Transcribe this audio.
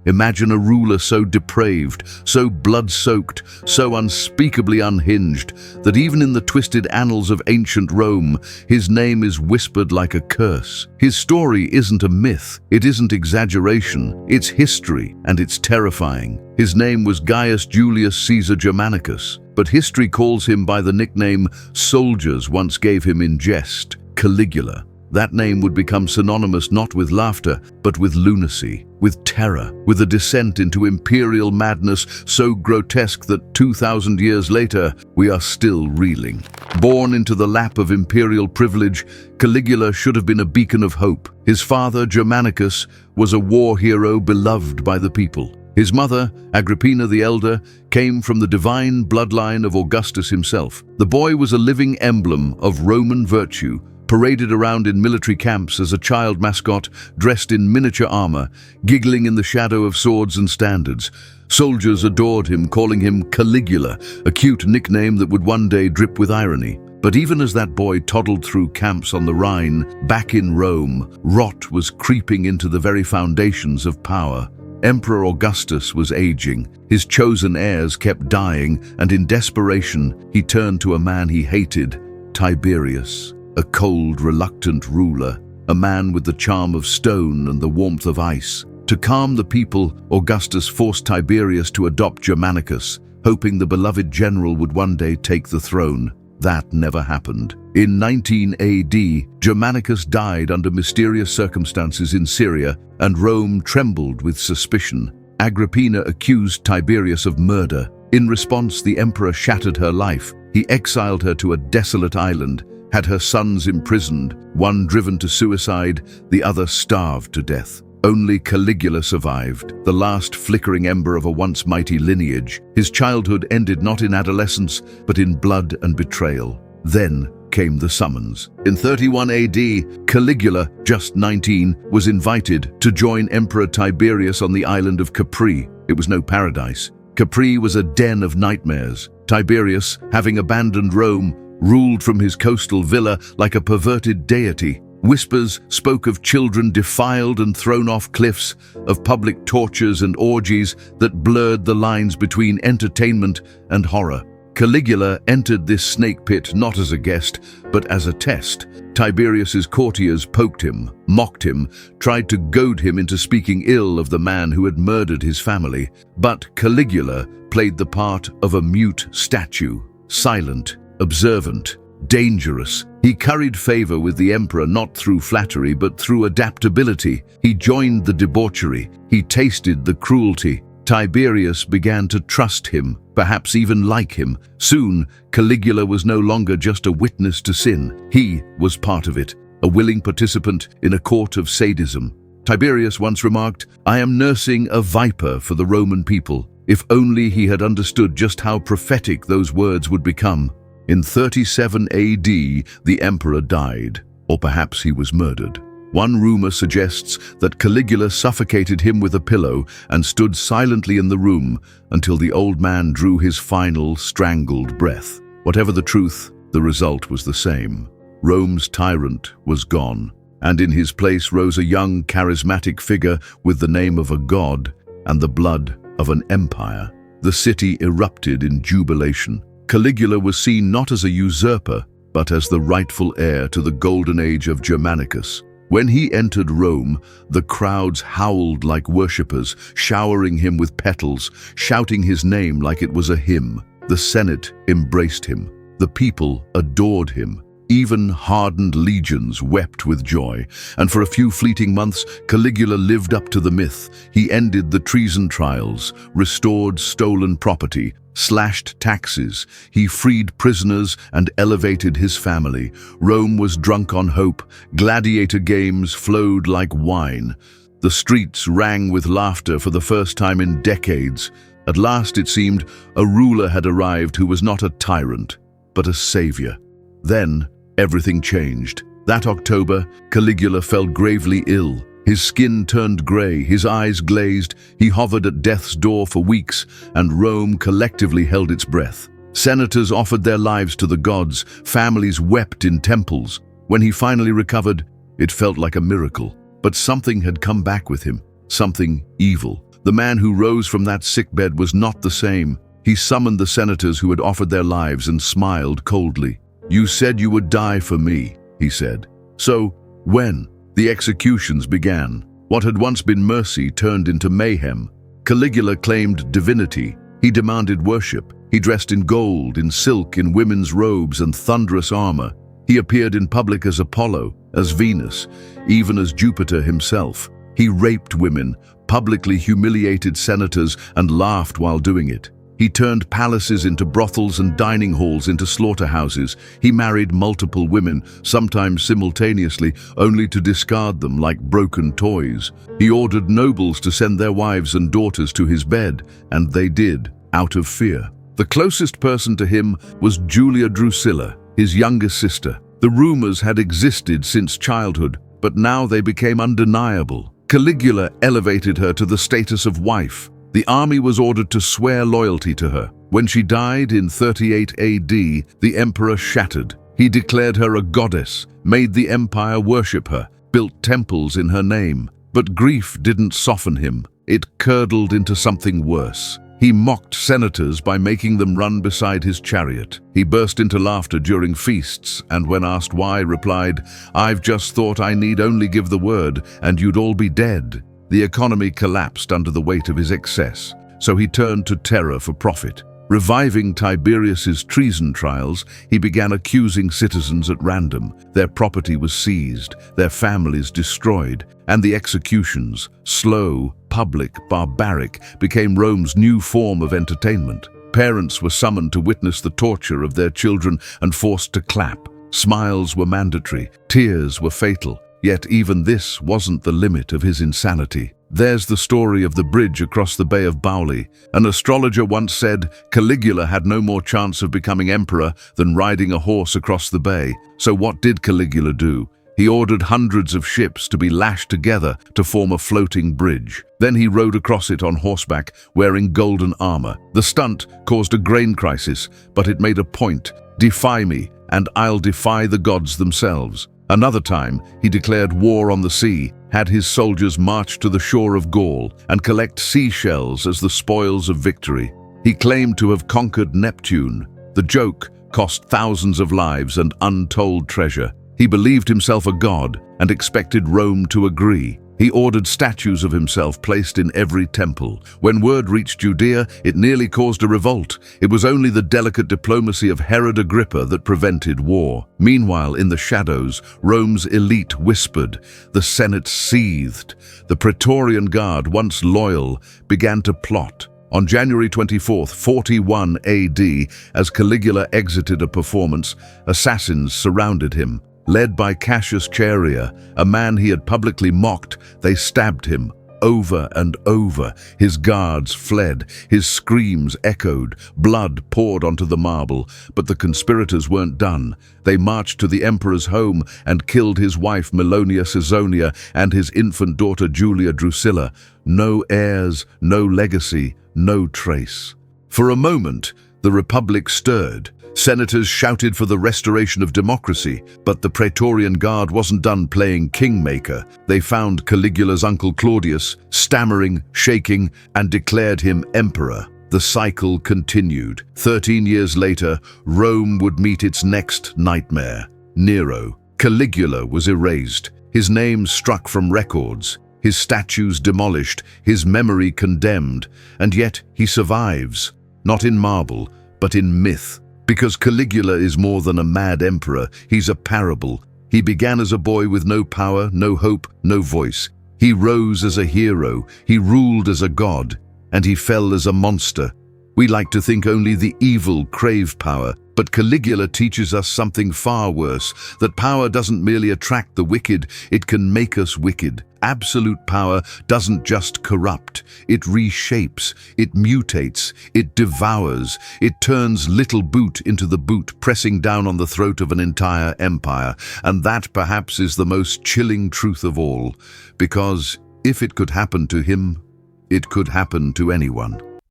Imagine a ruler so depraved, so blood-soaked, so unspeakably unhinged, that even in the twisted annals of ancient Rome, his name is whispered like a curse. His story isn't a myth, it isn't exaggeration, it's history, and it's terrifying. His name was Gaius Julius Caesar Germanicus, but history calls him by the nickname soldiers once gave him in jest, Caligula. That name would become synonymous not with laughter, but with lunacy, with terror, with a descent into imperial madness so grotesque that 2,000 years later, we are still reeling. Born into the lap of imperial privilege, Caligula should have been a beacon of hope. His father, Germanicus, was a war hero beloved by the people. His mother, Agrippina the Elder, came from the divine bloodline of Augustus himself. The boy was a living emblem of Roman virtue, paraded around in military camps as a child mascot dressed in miniature armor, giggling in the shadow of swords and standards. Soldiers adored him, calling him Caligula, a cute nickname that would one day drip with irony. But even as that boy toddled through camps on the Rhine, back in Rome, rot was creeping into the very foundations of power. Emperor Augustus was aging, his chosen heirs kept dying, and in desperation, he turned to a man he hated, Tiberius. A cold, reluctant ruler, a man with the charm of stone and the warmth of ice. To calm the people, Augustus forced Tiberius to adopt Germanicus, hoping the beloved general would one day take the throne. That never happened. In 19 AD, Germanicus died under mysterious circumstances in Syria, and Rome trembled with suspicion. Agrippina accused Tiberius of murder. In response, the emperor shattered her life. He exiled her to a desolate island, had her sons imprisoned, one driven to suicide, the other starved to death. Only Caligula survived, the last flickering ember of a once mighty lineage. His childhood ended not in adolescence, but in blood and betrayal. Then came the summons. In 31 AD, Caligula, just 19, was invited to join Emperor Tiberius on the island of Capri. It was no paradise. Capri was a den of nightmares. Tiberius, having abandoned Rome, ruled from his coastal villa like a perverted deity. Whispers spoke of children defiled and thrown off cliffs, of public tortures and orgies that blurred the lines between entertainment and horror. Caligula entered this snake pit not as a guest, but as a test. Tiberius's courtiers poked him, mocked him, tried to goad him into speaking ill of the man who had murdered his family. But Caligula played the part of a mute statue, silent, observant, dangerous. He curried favor with the emperor not through flattery but through adaptability. He joined the debauchery. He tasted the cruelty. Tiberius began to trust him, perhaps even like him. Soon, Caligula was no longer just a witness to sin. He was part of it, a willing participant in a court of sadism. Tiberius once remarked, "I am nursing a viper for the Roman people." If only he had understood just how prophetic those words would become. In 37 AD, the emperor died, or perhaps he was murdered. One rumor suggests that Caligula suffocated him with a pillow and stood silently in the room until the old man drew his final, strangled breath. Whatever the truth, the result was the same. Rome's tyrant was gone, and in his place rose a young, charismatic figure with the name of a god and the blood of an empire. The city erupted in jubilation. Caligula was seen not as a usurper, but as the rightful heir to the golden age of Germanicus. When he entered Rome, the crowds howled like worshippers, showering him with petals, shouting his name like it was a hymn. The Senate embraced him. The people adored him. Even hardened legions wept with joy, and for a few fleeting months, Caligula lived up to the myth. He ended the treason trials, restored stolen property, slashed taxes. He freed prisoners and elevated his family. Rome was drunk on hope. Gladiator games flowed like wine. The streets rang with laughter for the first time in decades. At last, it seemed, a ruler had arrived who was not a tyrant, but a savior. Then, everything changed. That October, Caligula fell gravely ill. His skin turned grey, his eyes glazed. He hovered at death's door for weeks, and Rome collectively held its breath. Senators offered their lives to the gods. Families wept in temples. When he finally recovered, it felt like a miracle. But something had come back with him, something evil. The man who rose from that sickbed was not the same. He summoned the senators who had offered their lives and smiled coldly. "You said you would die for me," he said. "So, when?" The executions began. What had once been mercy turned into mayhem. Caligula claimed divinity. He demanded worship. He dressed in gold, in silk, in women's robes and thunderous armor. He appeared in public as Apollo, as Venus, even as Jupiter himself. He raped women, publicly humiliated senators, and laughed while doing it. He turned palaces into brothels and dining halls into slaughterhouses. He married multiple women, sometimes simultaneously, only to discard them like broken toys. He ordered nobles to send their wives and daughters to his bed, and they did, out of fear. The closest person to him was Julia Drusilla, his youngest sister. The rumors had existed since childhood, but now they became undeniable. Caligula elevated her to the status of wife. The army was ordered to swear loyalty to her. When she died in 38 AD, the emperor shattered. He declared her a goddess, made the empire worship her, built temples in her name. But grief didn't soften him. It curdled into something worse. He mocked senators by making them run beside his chariot. He burst into laughter during feasts, and when asked why, replied, "I've just thought I need only give the word, and you'd all be dead." The economy collapsed under the weight of his excess, so he turned to terror for profit. Reviving Tiberius's treason trials, he began accusing citizens at random. Their property was seized, their families destroyed, and the executions, slow, public, barbaric, became Rome's new form of entertainment. Parents were summoned to witness the torture of their children and forced to clap. Smiles were mandatory, tears were fatal. Yet even this wasn't the limit of his insanity. There's the story of the bridge across the Bay of Bauli. An astrologer once said Caligula had no more chance of becoming emperor than riding a horse across the bay. So what did Caligula do? He ordered hundreds of ships to be lashed together to form a floating bridge. Then he rode across it on horseback, wearing golden armor. The stunt caused a grain crisis, but it made a point: defy me, and I'll defy the gods themselves. Another time, he declared war on the sea, had his soldiers march to the shore of Gaul and collect seashells as the spoils of victory. He claimed to have conquered Neptune. The joke cost thousands of lives and untold treasure. He believed himself a god and expected Rome to agree. He ordered statues of himself placed in every temple. When word reached Judea, it nearly caused a revolt. It was only the delicate diplomacy of Herod Agrippa that prevented war. Meanwhile, in the shadows, Rome's elite whispered. The Senate seethed. The Praetorian Guard, once loyal, began to plot. On January 24, 41 AD, as Caligula exited a performance, assassins surrounded him. Led by Cassius Chaerea, a man he had publicly mocked, they stabbed him. Over and over, his guards fled, his screams echoed, blood poured onto the marble, but the conspirators weren't done. They marched to the emperor's home and killed his wife Milonia Caesonia and his infant daughter Julia Drusilla. No heirs, no legacy, no trace. For a moment, the Republic stirred. Senators shouted for the restoration of democracy, but the Praetorian Guard wasn't done playing kingmaker. They found Caligula's uncle Claudius, stammering, shaking, and declared him emperor. The cycle continued. 13 years later, Rome would meet its next nightmare, Nero. Caligula was erased, his name struck from records, his statues demolished, his memory condemned, and yet he survives, not in marble, but in myth. Because Caligula is more than a mad emperor, he's a parable. He began as a boy with no power, no hope, no voice. He rose as a hero, he ruled as a god, and he fell as a monster. We like to think only the evil crave power, but Caligula teaches us something far worse, that power doesn't merely attract the wicked, it can make us wicked. Absolute power doesn't just corrupt, it reshapes, it mutates, it devours, it turns little boot into the boot, pressing down on the throat of an entire empire. And that perhaps is the most chilling truth of all, because if it could happen to him, it could happen to anyone.